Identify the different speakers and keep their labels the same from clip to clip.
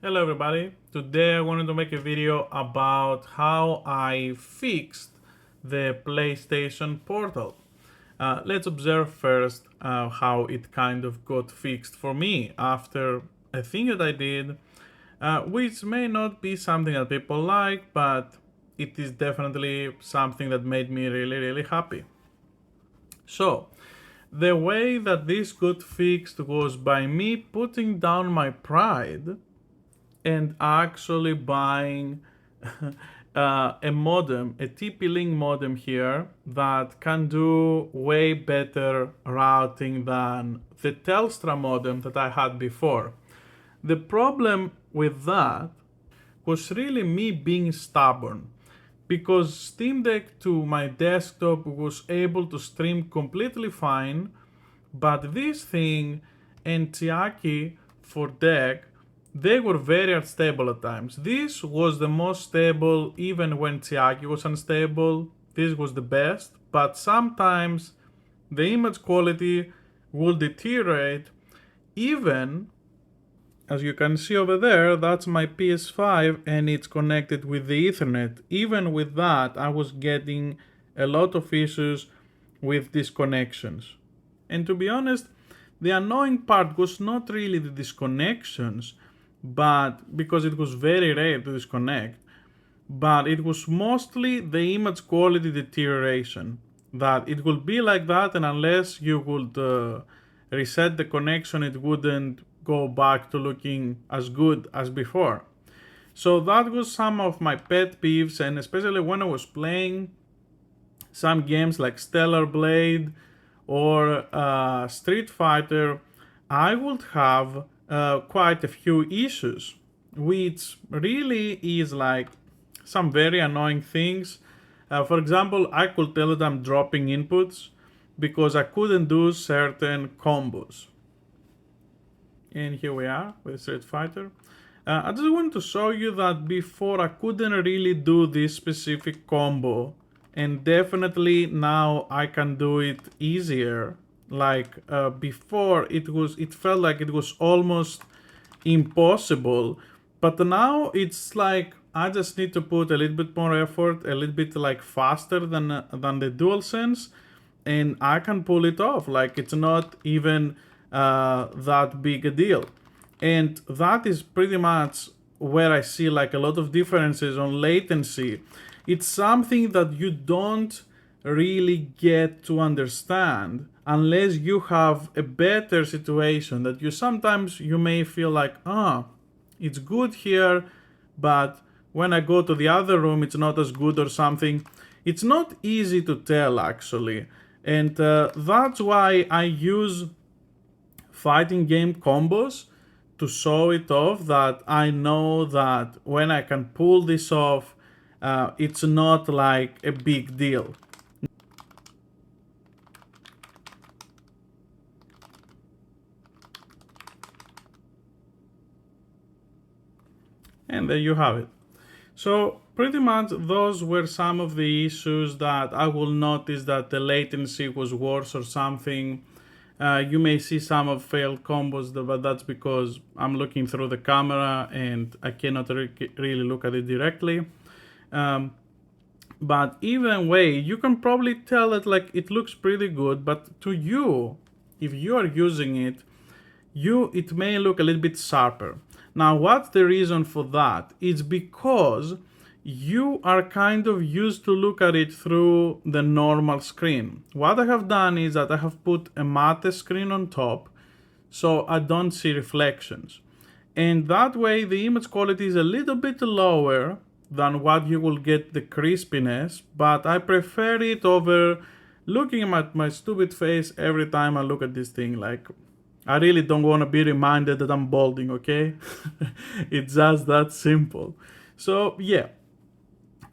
Speaker 1: Hello everybody, today I wanted to make a video about how I fixed the PlayStation portal. Let's observe first how it kind of got fixed for me after a thing that I did, which may not be something that people like, but it is definitely something that made me really happy. So, the way that this got fixed was by me putting down my pride and actually buying a modem, a TP-Link modem here that can do way better routing than the Telstra modem that I had before. The problem with that was really me being stubborn because Steam Deck to my desktop was able to stream completely fine, but this thing and Tiaki for deck, they were very unstable at times. This was the most stable even when Tiaki was unstable. This was the best, but sometimes the image quality will deteriorate even, as you can see over there, that's my PS5 and it's connected with the Ethernet. Even with that, I was getting a lot of issues with disconnections. And to be honest, the annoying part was not really the disconnections, but because it was very rare to disconnect, but it was mostly the image quality deterioration. That it will be like that, and unless you would reset the connection, it wouldn't go back to looking as good as before. So that was some of my pet peeves, and especially when I was playing some games like Stellar Blade or Street Fighter, I would have quite a few issues, which really is like some very annoying things. For example, I could tell that I'm dropping inputs because I couldn't do certain combos. And here we are with Street Fighter. I just want to show you that before I couldn't really do this specific combo, and definitely now I can do it easier. Like before, it felt like it was almost impossible, but now it's like I just need to put a little bit more effort, a little bit like faster than the DualSense, and I can pull it off. Like it's not even that big a deal. And that is pretty much where I see like a lot of differences on latency. It's something that you don't really get to understand unless you have a better situation, that you may feel like, it's good here, but when I go to the other room it's not as good or something. It's not easy to tell actually, and that's why I use fighting game combos to show it off, that I know that when I can pull this off, it's not like a big deal. And there you have it. So pretty much those were some of the issues that I will notice, that the latency was worse or something. You may see some of failed combos, but that's because I'm looking through the camera and I cannot really look at it directly. But even way, you can probably tell that like it looks pretty good, but to you, if you are using it, it may look a little bit sharper. Now, what's the reason for that? It's because you are kind of used to look at it through the normal screen. What I have done is that I have put a matte screen on top so I don't see reflections. And that way the image quality is a little bit lower than what you will get the crispiness, but I prefer it over looking at my stupid face every time I look at this thing. Like, I really don't want to be reminded that I'm balding, okay? It's just that simple. So yeah,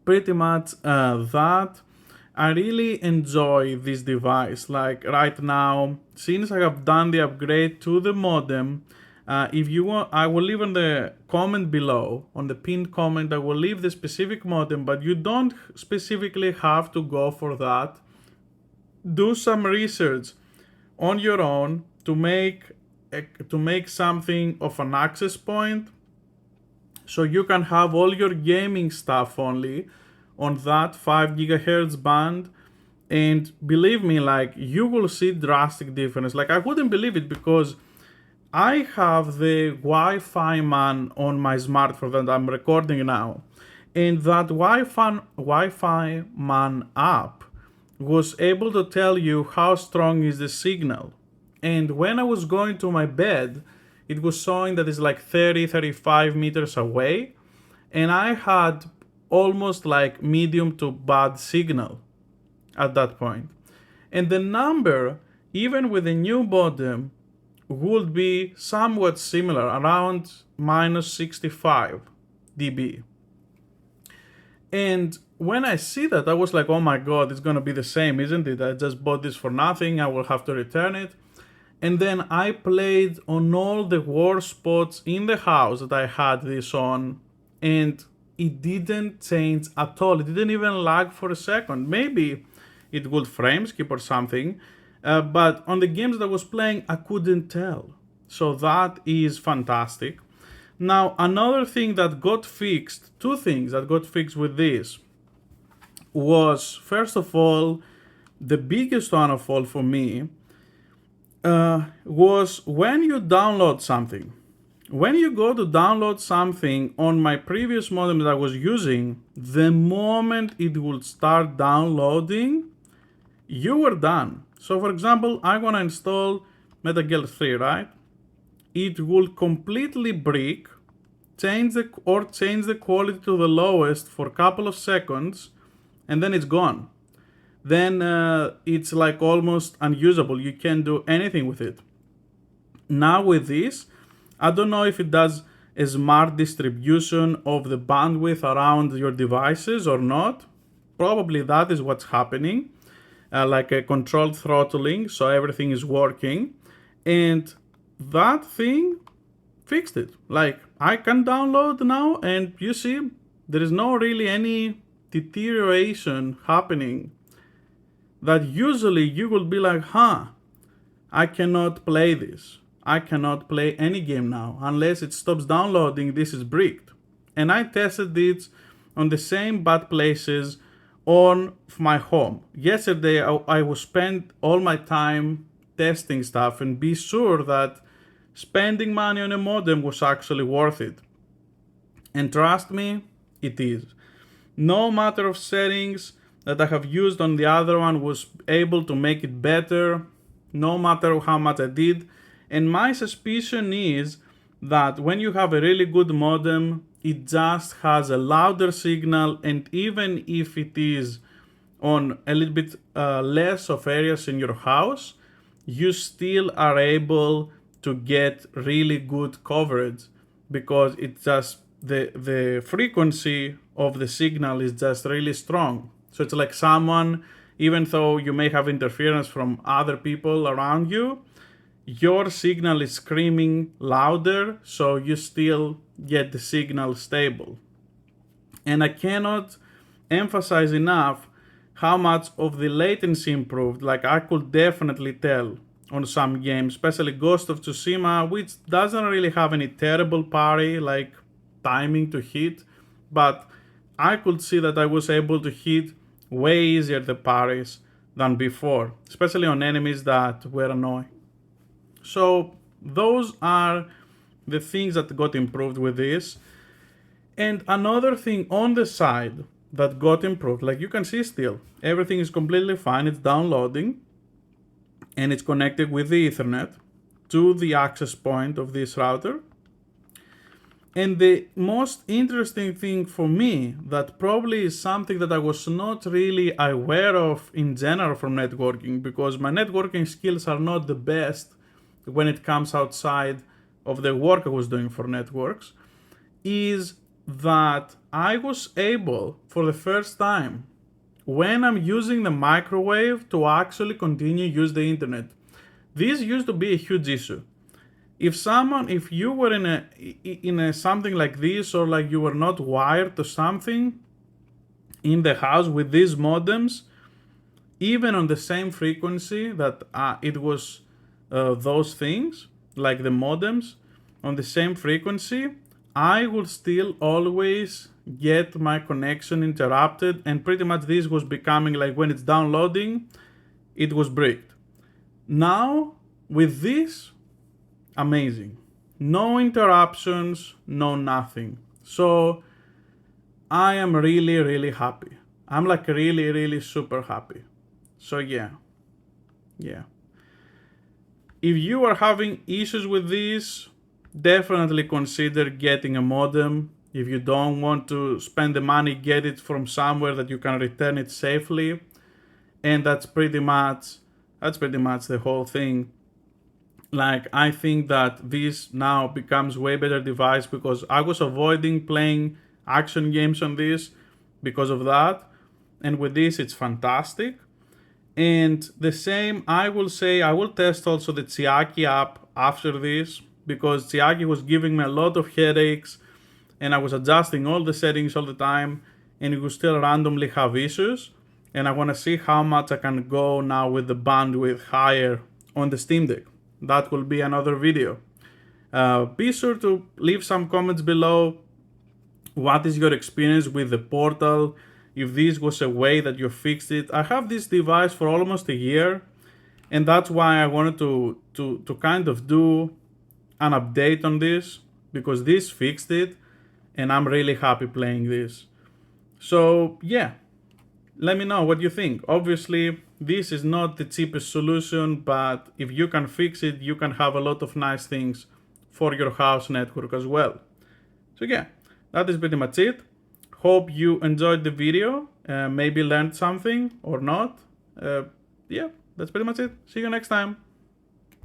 Speaker 1: pretty much that. I really enjoy this device. Like right now, since I have done the upgrade to the modem, if you want, I will leave in the comment below, on the pinned comment, I will leave the specific modem, but you don't specifically have to go for that. Do some research on your own to make something of an access point, So you can have all your gaming stuff only on that 5 gigahertz band. And believe me, like, you will see drastic difference. Like, I wouldn't believe it because I have the Wi-Fi man on my smartphone that I'm recording now. And that Wi-Fi man app was able to tell you how strong is the signal. And when I was going to my bed, it was showing that it's like 35 meters away. And I had almost like medium to bad signal at that point. And the number, even with a new modem, would be somewhat similar, around minus 65 dB. And when I see that, I was like, oh my god, it's gonna be the same, isn't it? I just bought this for nothing, I will have to return it. And then I played on all the worst spots in the house that I had this on, and it didn't change at all. It didn't even lag for a second. Maybe it would frame skip or something, but on the games that I was playing, I couldn't tell. So that is fantastic. Now, another thing that got fixed, two things that got fixed with this, was, first of all, the biggest one of all for me, was when you download something. When you go to download something on my previous modem that I was using, the moment it would start downloading, you were done. So for example, I want to install Metal Gear 3, right? It will completely brick, change the quality to the lowest for a couple of seconds, and then it's gone. Then it's like almost unusable. You can't do anything with it. Now with this, I don't know if it does a smart distribution of the bandwidth around your devices or not. Probably that is what's happening, like a controlled throttling, so everything is working. And that thing fixed it. Like, I can download now, and you see, there is no really any deterioration happening. That usually you will be like, I cannot play this. I cannot play any game now. Unless it stops downloading, this is bricked. And I tested it on the same bad places on my home. Yesterday, I will spend all my time testing stuff and be sure that spending money on a modem was actually worth it. And trust me, it is. No matter of settings that I have used on the other one was able to make it better, no matter how much I did. And my suspicion is that when you have a really good modem, it just has a louder signal, and even if it is on a little bit less of areas in your house, you still are able to get really good coverage, because it's just the frequency of the signal is just really strong. So it's like someone, even though you may have interference from other people around you, your signal is screaming louder, so you still get the signal stable. And I cannot emphasize enough how much of the latency improved. Like, I could definitely tell on some games, especially Ghost of Tsushima, which doesn't really have any terrible parry, like timing to hit, but I could see that I was able to hit way easier the parries than before, especially on enemies that were annoying. So those are the things that got improved with this. And another thing on the side that got improved, like you can see still, everything is completely fine, it's downloading, and it's connected with the Ethernet to the access point of this router. And the most interesting thing for me, that probably is something that I was not really aware of in general from networking, because my networking skills are not the best when it comes outside of the work I was doing for networks, is that I was able, for the first time, when I'm using the microwave, to actually continue use the internet. This used to be a huge issue. If you were in a something like this, or like you were not wired to something in the house with these modems, even on the same frequency that it was those things, like the modems, on the same frequency, I will still always get my connection interrupted, and pretty much this was becoming like when it's downloading, it was bricked. Now, with this, amazing. No interruptions, no nothing. So, I am really, really happy. I'm like really, really super happy. So, yeah. If you are having issues with this, definitely consider getting a modem. If you don't want to spend the money, get it from somewhere that you can return it safely. And that's pretty much the whole thing. Like, I think that this now becomes way better device because I was avoiding playing action games on this because of that. And with this, it's fantastic. And the same, I will say, I will test also the Chiaki app after this because Chiaki was giving me a lot of headaches and I was adjusting all the settings all the time and it would still randomly have issues. And I want to see how much I can go now with the bandwidth higher on the Steam Deck. That will be another video. Be sure to leave some comments below. What is your experience with the Portal? If this was a way that you fixed it. I have this device for almost a year, and that's why I wanted to kind of do an update on this, because this fixed it, and I'm really happy playing this. So yeah, let me know what you think. Obviously, this is not the cheapest solution, but if you can fix it, you can have a lot of nice things for your house network as well. So yeah, that is pretty much it. Hope you enjoyed the video, maybe learned something or not. Yeah, that's pretty much it. See you next time.